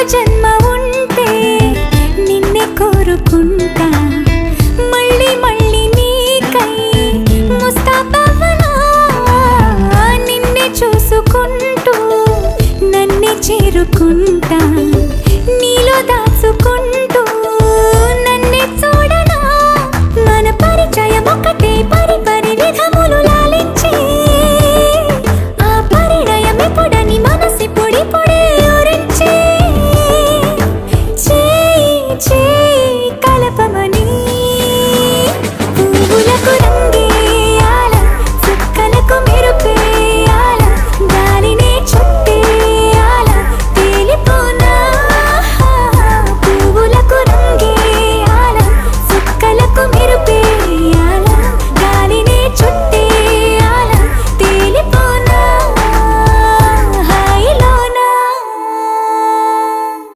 జన్మ ఉంటే నిన్నే కోరుకుంటా మళ్ళీ మళ్ళీ నీకై ముస్తాబవ్వనా నిన్నే చూసుకుంటూ నన్నే చేరుకుంటా